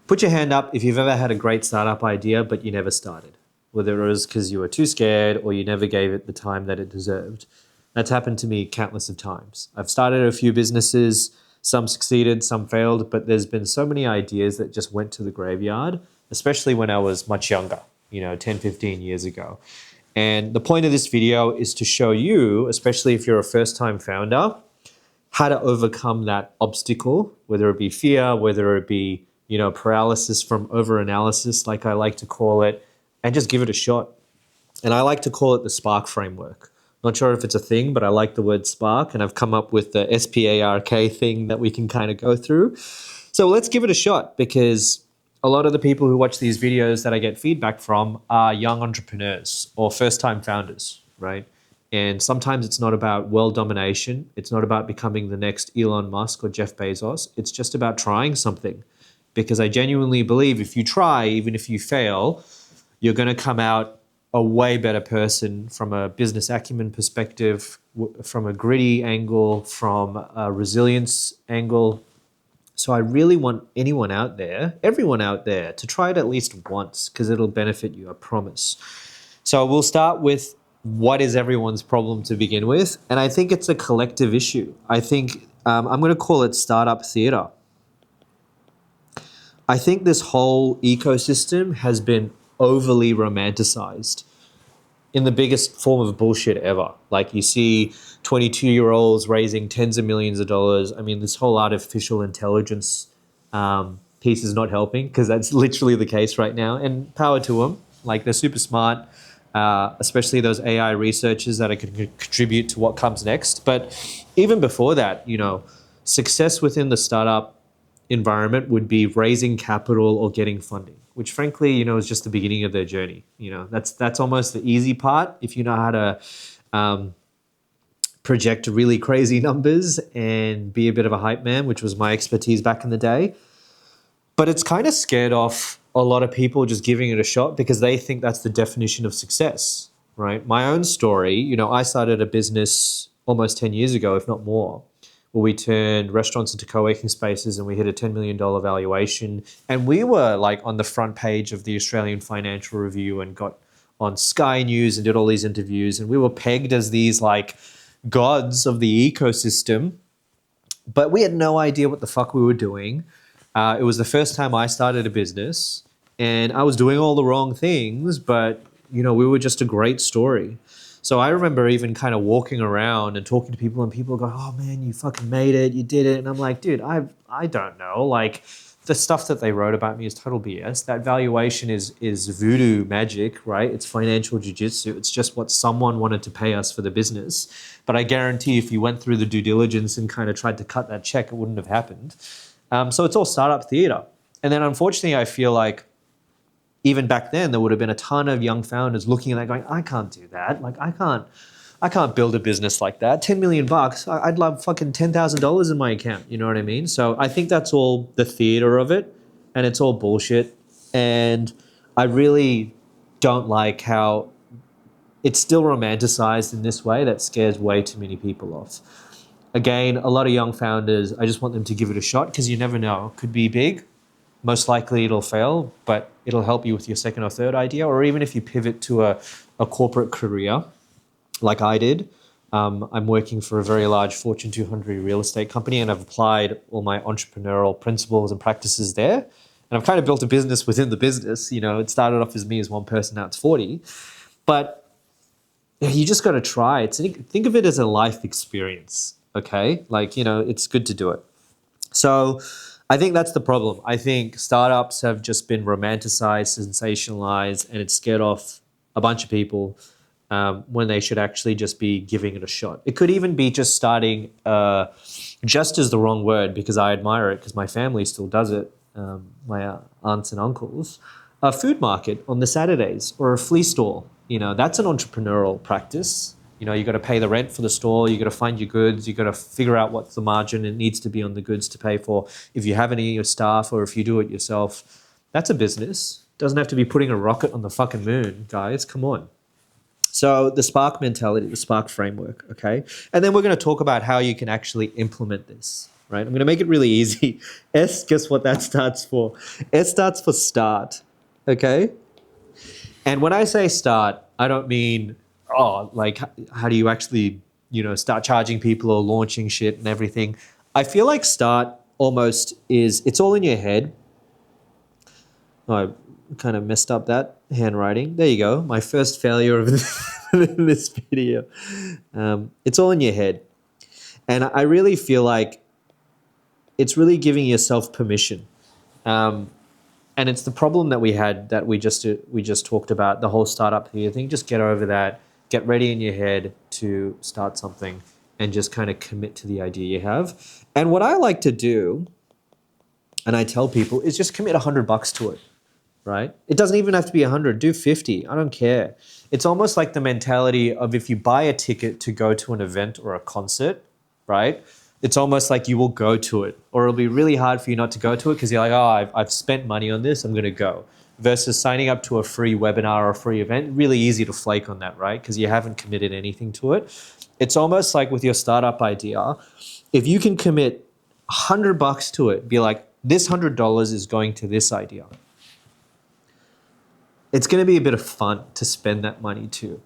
Put your hand up if you've ever had a great startup idea, but you never started. Whether it was because you were too scared or you never gave it the time that it deserved. That's happened to me countless of times. I've started a few businesses, some succeeded, some failed, but there's been so many ideas that just went to the graveyard, especially when I was much younger, 10, 15 years ago. And the point of this video is to show you, especially if you're a first-time founder, how to overcome that obstacle, whether it be fear, whether it be, paralysis from over-analysis, like I like to call it, and just give it a shot. And I like to call it the SPARK framework. Not sure if it's a thing, but I like the word SPARK, and I've come up with the SPARK thing that we can kind of go through. So let's give it a shot, because a lot of the people who watch these videos that I get feedback from are young entrepreneurs or first-time founders, right? And sometimes it's not about world domination. It's not about becoming the next Elon Musk or Jeff Bezos. It's just about trying something. Because I genuinely believe if you try, even if you fail, you're going to come out a way better person from a business acumen perspective, from a gritty angle, from a resilience angle. So I really want anyone out there, everyone out there, to try it at least once, because it'll benefit you, I promise. So we'll start with what is everyone's problem to begin with. And I think it's a collective issue. I think I'm going to call it startup theater. I think this whole ecosystem has been overly romanticized in the biggest form of bullshit ever. Like you see 22-year-olds raising tens of millions of dollars. I mean, this whole artificial intelligence piece is not helping, because that's literally the case right now. And power to them. Like, they're super smart, especially those AI researchers that can contribute to what comes next. But even before that, success within the startup environment would be raising capital or getting funding, which frankly, is just the beginning of their journey. That's almost the easy part if you know how to project really crazy numbers and be a bit of a hype man, which was my expertise back in the day. But it's kind of scared off a lot of people just giving it a shot, because they think that's the definition of success, right? My own story, I started a business almost 10 years ago, if not more, where we turned restaurants into co-working spaces, and we hit a $10 million valuation. And we were like on the front page of the Australian Financial Review and got on Sky News and did all these interviews. And we were pegged as these like gods of the ecosystem, but we had no idea what the fuck we were doing. It was the first time I started a business, and I was doing all the wrong things, but we were just a great story. So I remember even kind of walking around and talking to people, and people go, "Oh man, you fucking made it, you did it." And I'm like, dude, I don't know. Like, the stuff that they wrote about me is total BS. That valuation is voodoo magic, right? It's financial jiu-jitsu. It's just what someone wanted to pay us for the business. But I guarantee if you went through the due diligence and kind of tried to cut that check, it wouldn't have happened. So it's all startup theater. And then unfortunately, I feel like even back then, there would have been a ton of young founders looking at that going, I can't do that. Like, I can't build a business like that. 10 million bucks. I'd love fucking $10,000 in my account. You know what I mean? So I think that's all the theater of it, and it's all bullshit. And I really don't like how it's still romanticized in this way that scares way too many people off. Again, a lot of young founders, I just want them to give it a shot, because you never know. It could be big. Most likely it'll fail, but it'll help you with your second or third idea. Or even if you pivot to a corporate career, like I did. I'm working for a very large Fortune 200 real estate company, and I've applied all my entrepreneurial principles and practices there. And I've kind of built a business within the business. It started off as me as one person, now it's 40. But you just got to try it. Think of it as a life experience, okay? Like, it's good to do it. So I think that's the problem. I think startups have just been romanticized, sensationalized, and it's scared off a bunch of people when they should actually just be giving it a shot. It could even be just starting, just is the wrong word, because I admire it, because my family still does it, my aunts and uncles, a food market on the Saturdays, or a flea store. That's an entrepreneurial practice. You got to pay the rent for the store. You got to find your goods. You got to figure out what the margin it needs to be on the goods to pay for. If you have any of your staff, or if you do it yourself, that's a business. Doesn't have to be putting a rocket on the fucking moon, guys. Come on. So the SPARK mentality, the SPARK framework, okay? And then we're going to talk about how you can actually implement this. right? I'm going to make it really easy. S, guess what that starts for? S starts for start, okay? And when I say start, I don't mean, oh, like, how do you actually, start charging people or launching shit and everything. I feel like start almost is, it's all in your head. Oh, I kind of messed up that handwriting. There you go. My first failure of this video. It's all in your head. And I really feel like it's really giving yourself permission. And it's the problem that we had that we just talked about, the whole startup here thing. Just get over that, get ready in your head to start something and just kind of commit to the idea you have. And what I like to do, and I tell people, is just commit $100 to it, right? It doesn't even have to be 100, do 50, I don't care. It's almost like the mentality of if you buy a ticket to go to an event or a concert, right? It's almost like you will go to it, or it'll be really hard for you not to go to it because you're like, oh, I've spent money on this, I'm going to go. Versus signing up to a free webinar or a free event, really easy to flake on that, right? Because you haven't committed anything to it. It's almost like with your startup idea, if you can commit $100 to it, be like, this $100 is going to this idea. It's going to be a bit of fun to spend that money too,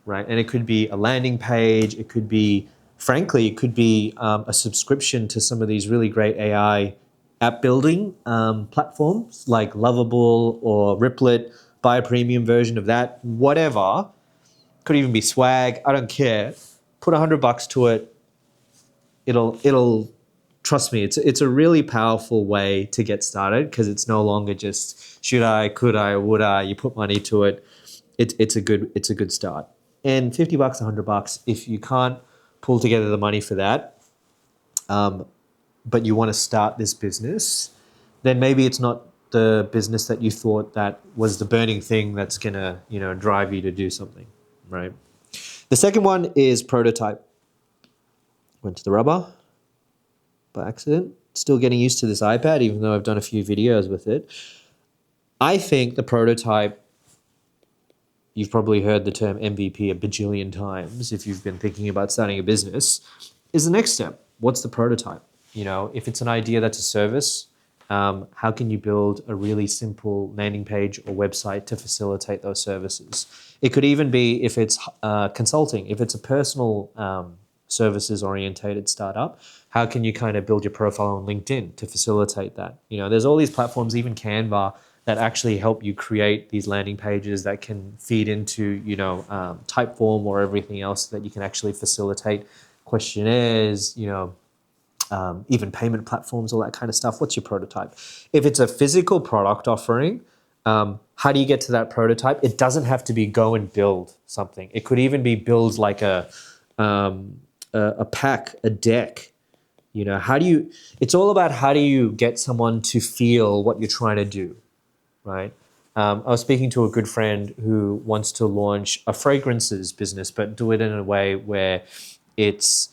right? And it could be a landing page. It could be, frankly, it could be a subscription to some of these really great AI app building platforms like Lovable or Riplet. Buy a premium version of that, whatever. Could even be swag. I don't care. Put $100 to it. It'll trust me. It's a really powerful way to get started because it's no longer just should I, could I, would I. You put money to it. It's a good start. And $50, $100. If you can't pull together the money for that, but you want to start this business, then maybe it's not the business that you thought that was the burning thing that's gonna drive you to do something, right? The second one is prototype. Went to the rubber by accident. Still getting used to this iPad, even though I've done a few videos with it. I think the prototype, you've probably heard the term MVP a bajillion times if you've been thinking about starting a business, is the next step. What's the prototype? If it's an idea that's a service, how can you build a really simple landing page or website to facilitate those services? It could even be if it's consulting, if it's a personal services orientated startup, how can you kind of build your profile on LinkedIn to facilitate that? There's all these platforms, even Canva, that actually help you create these landing pages that can feed into, Typeform or everything else that you can actually facilitate questionnaires, even payment platforms, all that kind of stuff. What's your prototype? If it's a physical product offering, how do you get to that prototype? It doesn't have to be go and build something. It could even be build like a pack, a deck. It's all about how do you get someone to feel what you're trying to do, right? I was speaking to a good friend who wants to launch a fragrances business, but do it in a way where it's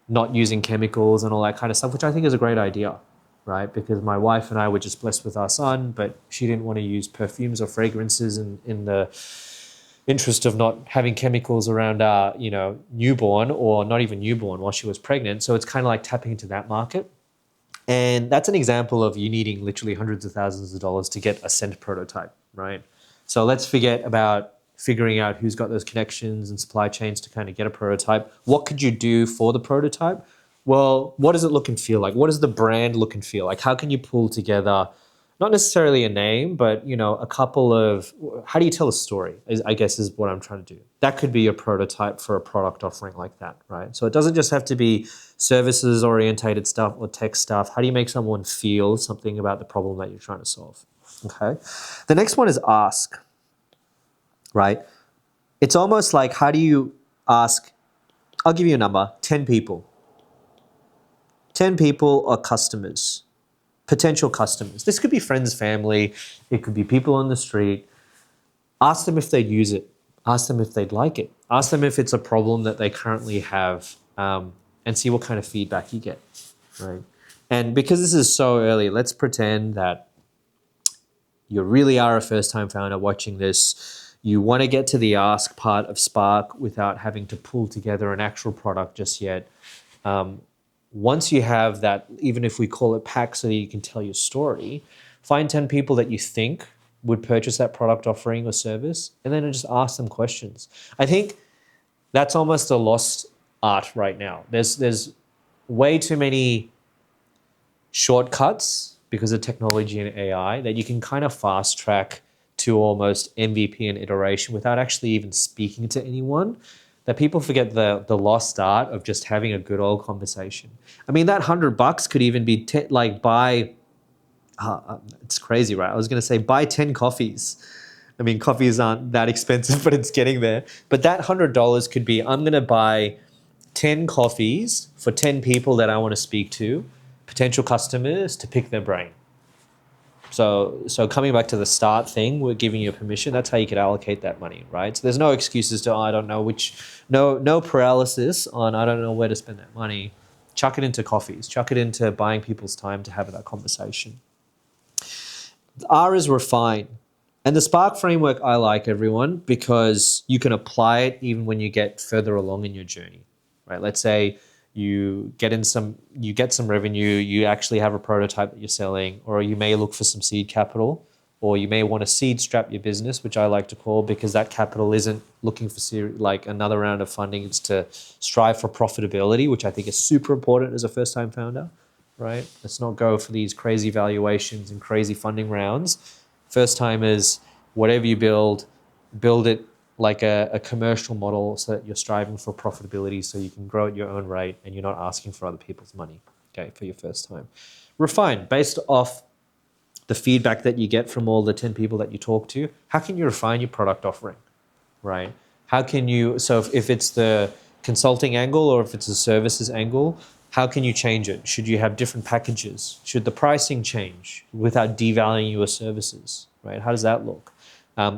not using chemicals and all that kind of stuff, which I think is a great idea, right? Because my wife and I were just blessed with our son, but she didn't want to use perfumes or fragrances in the interest of not having chemicals around our, newborn, or not even newborn, while she was pregnant. So it's kind of like tapping into that market. And that's an example of you needing literally hundreds of thousands of dollars to get a scent prototype, right? So let's forget about figuring out who's got those connections and supply chains to kind of get a prototype. What could you do for the prototype? Well, what does it look and feel like? What does the brand look and feel like? How can you pull together, not necessarily a name, but a couple of, how do you tell a story, I guess is what I'm trying to do. That could be a prototype for a product offering like that, right? So it doesn't just have to be services orientated stuff or tech stuff. How do you make someone feel something about the problem that you're trying to solve? Okay. The next one is ask, right? It's almost like, how do you ask, I'll give you a number, 10 people. 10 people are customers, potential customers. This could be friends, family. It could be people on the street. Ask them if they'd use it. Ask them if they'd like it. Ask them if it's a problem that they currently have, and see what kind of feedback you get, right? And because this is so early, let's pretend that you really are a first-time founder watching this. You want to get to the ask part of Spark without having to pull together an actual product just yet. once you have that, even if we call it pack so that you can tell your story, find 10 people that you think would purchase that product offering or service, and then just ask them questions. I think that's almost a lost art right now. There's way too many shortcuts because of technology and AI that you can kind of fast track to almost MVP and iteration without actually even speaking to anyone. That people forget the lost art of just having a good old conversation. I mean, that $100 could even be like buy. It's crazy, right? I was going to say buy 10 coffees. I mean, coffees aren't that expensive, but it's getting there. But that $100 could be, I'm going to buy 10 coffees for 10 people that I want to speak to, potential customers, to pick their brain. So coming back to the start thing, we're giving you permission. That's how you could allocate that money, right? So there's no excuses to, I don't know no paralysis on, I don't know where to spend that money. Chuck it into coffees. Chuck it into buying people's time to have that conversation. R is refine. And the Spark framework I like, everyone, because you can apply it even when you get further along in your journey, right? Let's say you get some revenue, you actually have a prototype that you're selling, or you may look for some seed capital, or you may want to seed strap your business, which I like to call, because that capital isn't looking for like another round of funding. It's to strive for profitability, which I think is super important as a first-time founder, right? Let's not go for these crazy valuations and crazy funding rounds. First timers, whatever you build it like a commercial model so that you're striving for profitability so you can grow at your own rate and you're not asking for other people's money, okay, for your first time. Refine, based off the feedback that you get from all the 10 people that you talk to, how can you refine your product offering, right? How can you, so if it's the consulting angle or if it's a services angle, how can you change it? Should you have different packages? Should the pricing change without devaluing your services, right? How does that look?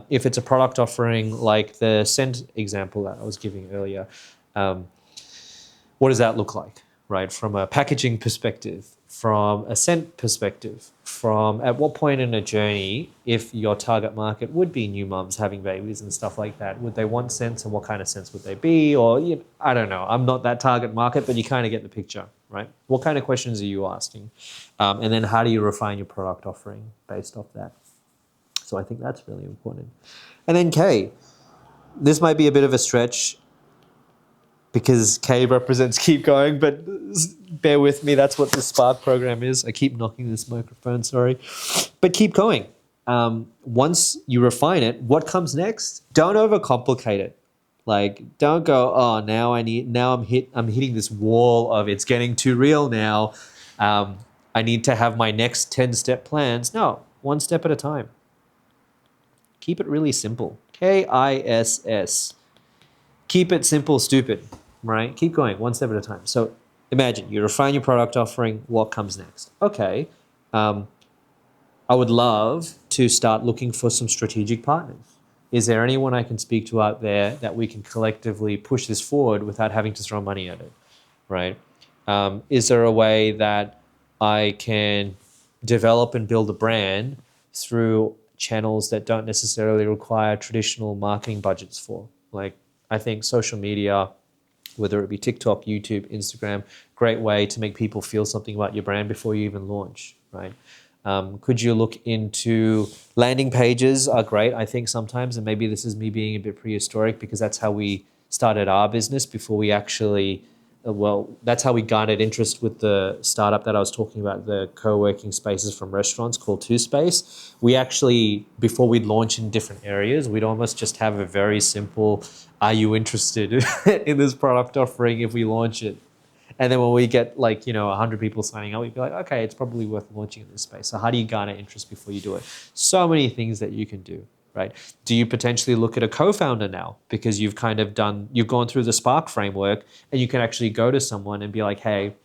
If it's a product offering like the Scent example that I was giving earlier, what does that look like, right? From a packaging perspective, from a scent perspective, from at what point in a journey, if your target market would be new mums having babies and stuff like that, would they want scents and what kind of scents would they be? Or, I don't know, I'm not that target market, but you kind of get the picture, right? What kind of questions are you asking? And then how do you refine your product offering based off that? So I think that's really important. And then K, this might be a bit of a stretch because K represents keep going, but bear with me. That's what the Spark program is. I keep knocking this microphone, sorry. But keep going. Once you refine it, what comes next? Don't overcomplicate it. Like, don't go, oh, now I'm hitting this wall of it's getting too real now. I need to have my next 10-step plans. No, one step at a time. Keep it really simple. KISS. Keep it simple, stupid, right? Keep going, one step at a time. So imagine you refine your product offering. What comes next? Okay, I would love to start looking for some strategic partners. Is there anyone I can speak to out there that we can collectively push this forward without having to throw money at it, right? Is there a way that I can develop and build a brand through channels that don't necessarily require traditional marketing budgets for? Like, I think social media, whether it be TikTok, YouTube, Instagram, great way to make people feel something about your brand before you even launch, right? Could you look into landing pages are great, I think sometimes, and maybe this is me being a bit prehistoric because that's how we started our business before we actually, that's how we garnered interest with the startup that I was talking about, the co-working spaces from restaurants called Two Space. We actually, before we'd launch in different areas, we'd almost just have a very simple, are you interested in this product offering if we launch it? And then when we get 100 people signing up, we'd be like, okay, it's probably worth launching in this space. So how do you garner interest before you do it? So many things that you can do, right? Do you potentially look at a co-founder now because you've gone through the Spark framework and you can actually go to someone and be like, hey,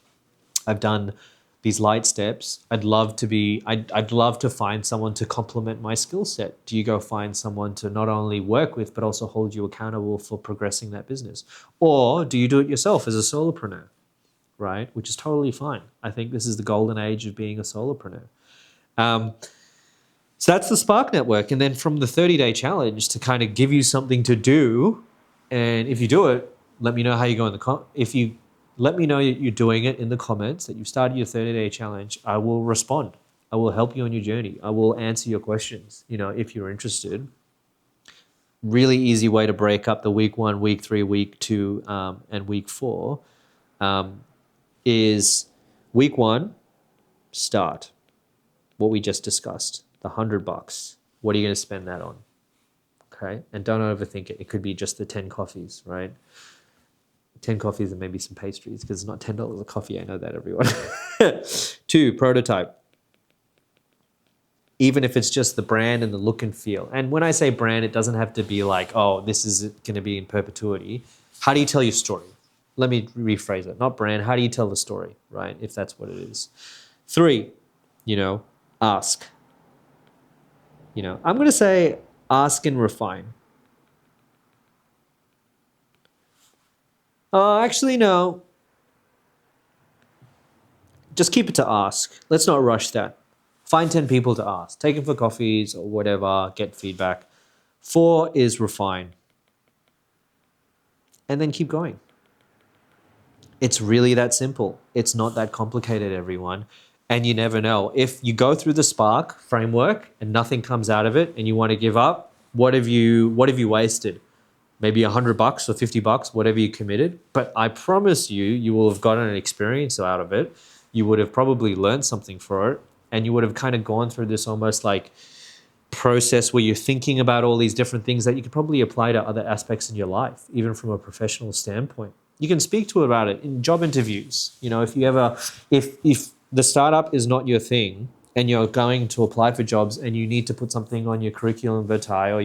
I've done these light steps. I'd love to find someone to complement my skill set. Do you go find someone to not only work with, but also hold you accountable for progressing that business? Or do you do it yourself as a solopreneur? Right, which is totally fine. I think this is the golden age of being a solopreneur. So that's the Spark Network. And then from the 30-day challenge to kind of give you something to do. And if you do it, let me know how you go in the if you Let me know that you're doing it in the comments, that you've started your 30-day challenge. I will respond. I will help you on your journey. I will answer your questions, if you're interested. Really easy way to break up the week 1, week 3, week 2, and week 4 is week 1, start. What we just discussed, the $100. What are you going to spend that on? Okay, and don't overthink it. It could be just the 10 coffees, right? 10 coffees and maybe some pastries, because it's not $10 a coffee. I know that, everyone. 2, prototype. Even if it's just the brand and the look and feel. And when I say brand, it doesn't have to be like, oh, this is going to be in perpetuity. How do you tell your story? Let me rephrase it. Not brand. How do you tell the story, right? If that's what it is. 3, ask. I'm going to say ask and refine. Actually, no. Just keep it to ask. Let's not rush that. Find 10 people to ask. Take them for coffees or whatever. Get feedback. 4 is refine. And then keep going. It's really that simple. It's not that complicated, everyone. And you never know. If you go through the Spark framework and nothing comes out of it and you want to give up, what have you wasted? Maybe $100 or $50, whatever you committed. But I promise you, you will have gotten an experience out of it. You would have probably learned something for it. And you would have kind of gone through this almost like process where you're thinking about all these different things that you could probably apply to other aspects in your life, even from a professional standpoint. You can speak to about it in job interviews. If the startup is not your thing and you're going to apply for jobs and you need to put something on your curriculum vitae, or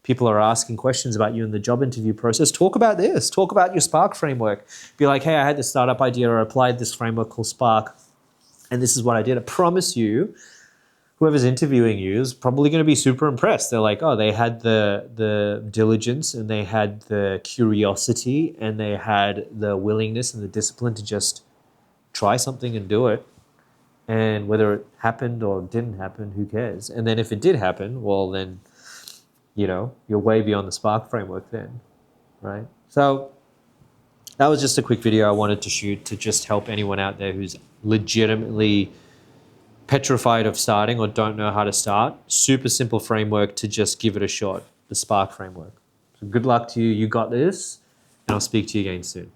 people are asking questions about you in the job interview process, talk about this. Talk about your Spark framework. Be like, hey, I had this startup idea, or I applied this framework called Spark, and this is what I did. I promise you, whoever's interviewing you is probably going to be super impressed. They're like, oh, they had the diligence, and they had the curiosity, and they had the willingness and the discipline to just try something and do it. And whether it happened or didn't happen, who cares? And then if it did happen, well, then, you're way beyond the Spark framework then, right? So that was just a quick video I wanted to shoot to just help anyone out there who's legitimately petrified of starting or don't know how to start. Super simple framework to just give it a shot, the Spark framework. So good luck to you. You got this, and I'll speak to you again soon.